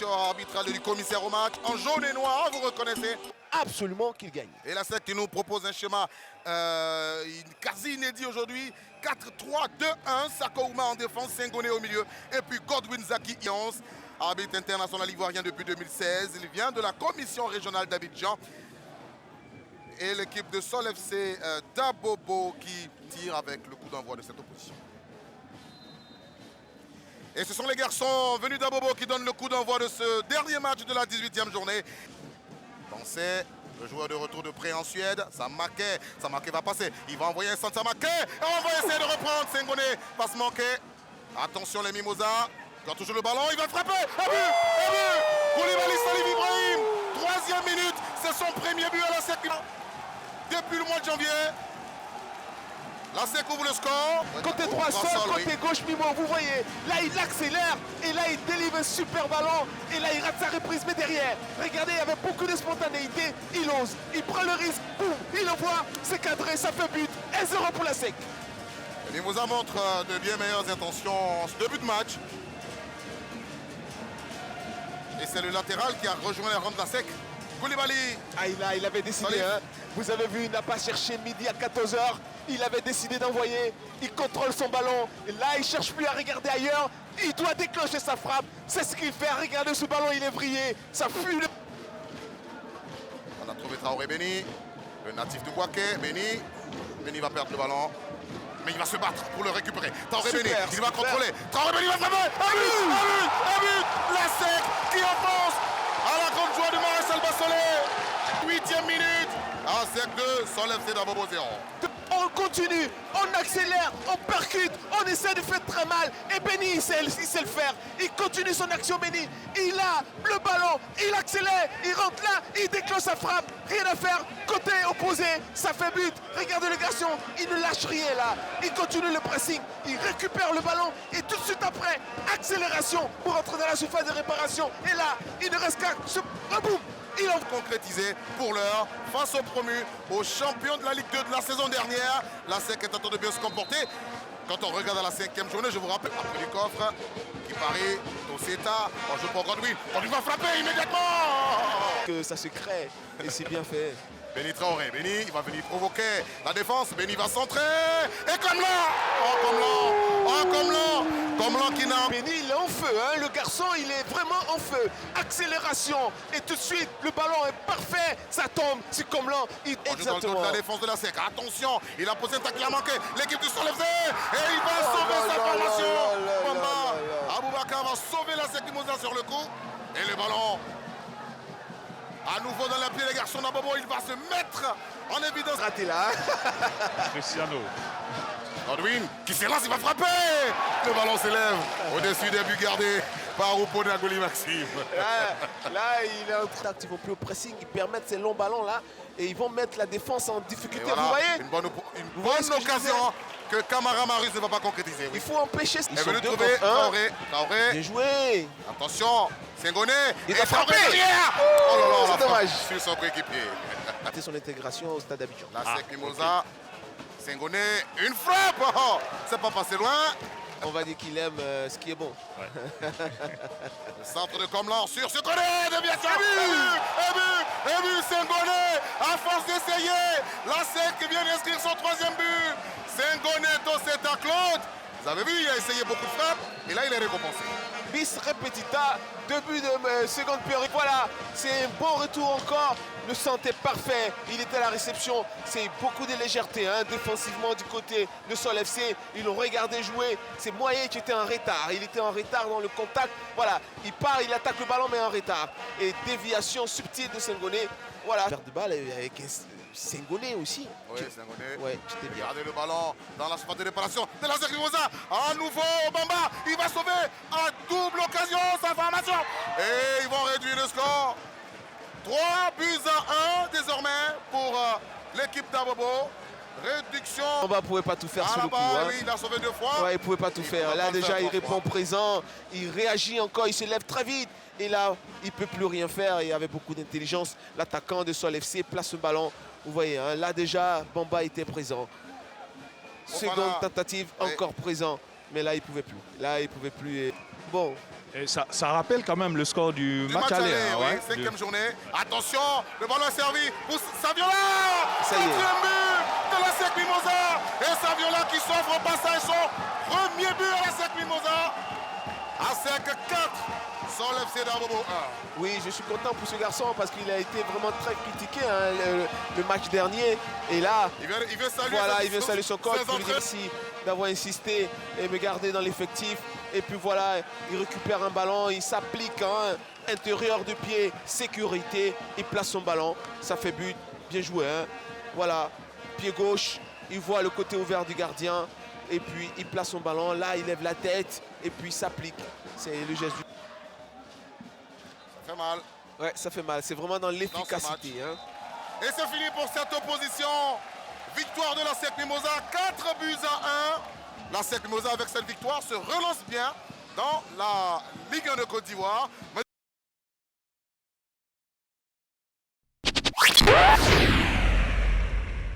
directeur arbitral du commissaire au match. En jaune et noir, vous reconnaissez? Absolument qu'il gagne. Et la SEC qui nous propose un schéma quasi inédit aujourd'hui. 4-3-2-1. Sako Ouma en défense, Senghone au milieu. Et puis Godwin Zaki Ions, arbitre international ivoirien depuis 2016. Il vient de la commission régionale d'Abidjan. Et l'équipe de Sol FC d'Abobo qui tire avec le coup d'envoi de cette opposition. Et ce sont les garçons venus d'Abobo qui donnent le coup d'envoi de ce dernier match de la 18e journée. Pensez, le joueur de retour de prêt en Suède, Samake va passer. Il va envoyer Samake et on va essayer de reprendre. Senghone, passe manquée. Attention les Mimosas. Il a toujours le ballon, il va frapper. Un but pour les Koulibaly Salif Ibrahim. 3e minute, c'est son premier but à la SEC depuis le mois de janvier. La SEC ouvre le score. Côté droit Sol, côté gauche Mimo, vous voyez, là il accélère et là il délivre un super ballon et là il rate sa reprise mais derrière, regardez, avec beaucoup de spontanéité, il ose, il prend le risque, boum, il envoie, c'est cadré, ça fait but, 1-0 pour la SEC. Mimosa montre de bien meilleures intentions en ce début de match. Et c'est le latéral qui a rejoint les rangs de la SEC. Koulibaly. Ah, il avait décidé, hein. Vous avez vu, il n'a pas cherché midi à 14 h. Il avait décidé d'envoyer. Il contrôle son ballon. Et là, il ne cherche plus à regarder ailleurs. Il doit déclencher sa frappe. C'est ce qu'il fait. Regardez ce ballon, il est vrillé. Ça fuit le... On a trouvé Traoré Beni, le natif de Bouaké. Beni va perdre le ballon. Mais il va se battre pour le récupérer. Traoré Beni, il va contrôler. Traoré Beni va frapper. Un but. La SEC qui avance à la grande joie de Maréchal Bassolé. 8e minute. La SEC 2, Sol FC d'Abobo 0. On continue, on accélère, on percute, on essaie de faire très mal. Et Beni, il sait le faire. Il continue son action, Beni. Il a le ballon, il accélère, il rentre là, il déclenche sa frappe. Rien à faire, côté opposé, ça fait but. Regardez le garçon, il ne lâche rien là. Il continue le pressing, il récupère le ballon. Et tout de suite après, accélération pour entrer dans la surface de réparation. Et là, il ne reste qu'à se... boum. Ils l'ont concrétisé pour l'heure face aux promus, aux champions de la Ligue 2 de la saison dernière. La SEC est en train de bien se comporter. Quand on regarde à la 5e journée, je vous rappelle, après du coffre, qui parie, Toseta, on joue pour Godwin. On lui va frapper immédiatement. Que ça se crée et c'est bien fait. Beni Traoré, Beni, il va venir provoquer la défense. Beni va centrer. Et comme là, comme là qui n'a... Beni, il est en feu, hein. Le garçon, il est vraiment en feu. Accélération. Et tout de suite, le ballon est parfait. Ça tombe, c'est comme là. Exactement. Dans la défense de la SEC. Attention, il a posé un tacle, il a manqué. L'équipe du Sol FC. Et il va sauver sa formation. Bamba, Aboubakar va sauver la SEC Mimosa sur le coup. Et le ballon... À nouveau dans la pied les garçons d'Abobo, il va se mettre en évidence. Raté là. Cristiano. Godwin qui s'élance, il va frapper. Le ballon s'élève au-dessus des buts gardés par Rupo Nagoli Maxime. Là, il est en train d'activer plus au pressing, ils permettent ces longs ballons là et ils vont mettre la défense en difficulté. Voilà, vous voyez une bonne occasion que Camara Marius ne va pas concrétiser. Oui. Il faut empêcher. Il est venu trouver Traoré. Bien joué. Attention, Senghone. Il va frapper. Oh là là, c'est dommage. Sur son coéquipier. C'était son intégration au stade d'Abidjan. La SEC Mimosa. Senghone, une frappe. Oh, c'est pas passé loin. On va dire qu'il aime ce qui est bon. Ouais. Le centre de Comlan sur ce côté, déviation. Et but, Senghone, à force d'essayer, la SEC vient d'inscrire son 3e but. Senghone, Toseta, Claude. Vous avez vu, il a essayé beaucoup de frappes, et là il est récompensé. Bis repetita, 2 buts de seconde période. Voilà, c'est un bon retour encore. Le centre est parfait. Il était à la réception. C'est beaucoup de légèreté hein, défensivement du côté de Sol FC. Ils l'ont regardé jouer. C'est Moyen qui était en retard. Il était en retard dans le contact. Voilà, il part, il attaque le ballon mais en retard. Et déviation subtile de Senghone. Voilà. Perte de balle avec Senghone aussi. Oui, Senghone. Ouais, c'était bien. Regardez le ballon dans la surface de réparation de la SEC Mimosa. À nouveau, Bamba, il va sauver à double occasion sa formation. Et ils vont réduire le score. 3 buts à 1 désormais pour l'équipe d'Abobo. Réduction. Bamba ne pouvait pas tout faire sur le coup. Oui, il a sauvé 2 fois. Ouais, il ne pouvait pas tout faire. Là déjà, il répond présent. Il réagit encore, il se lève très vite. Et là, il ne peut plus rien faire. Il avait beaucoup d'intelligence. L'attaquant de Sol FC place le ballon. Vous voyez, hein, là déjà, Bamba était présent. Seconde tentative, encore présent. Mais là, il ne pouvait plus. Là, il ne pouvait plus. Bon, Et ça rappelle quand même le score du match aller. Hein, oui, ouais, 5e journée. Attention, le ballon est servi pour Saviola. Ça y est. 4e but de la SEC Mimosa. Et Saviola qui s'offre au passage son premier but à la SEC Mimosa. ASEC 4, sans l'FC d'Abobo 1. Oui, je suis content pour ce garçon parce qu'il a été vraiment très critiqué hein, le match dernier. Et là, Il veut saluer, voilà, il veut saluer son coach ses pour lui dire entraîneurs. merci d'avoir insisté et me garder dans l'effectif. Et puis voilà, il récupère un ballon, il s'applique, hein, intérieur de pied, sécurité, il place son ballon, ça fait but, bien joué. Hein. Voilà, pied gauche, il voit le côté ouvert du gardien et puis il place son ballon, là il lève la tête et puis il s'applique. C'est le geste du... Ça fait mal. Ouais, ça fait mal, c'est vraiment dans l'efficacité. Hein. Et c'est fini pour cette opposition. Victoire de la SEC Mimosa, 4 buts à 1. La SEC Mimosa avec cette victoire se relance bien dans la Ligue 1 de Côte d'Ivoire.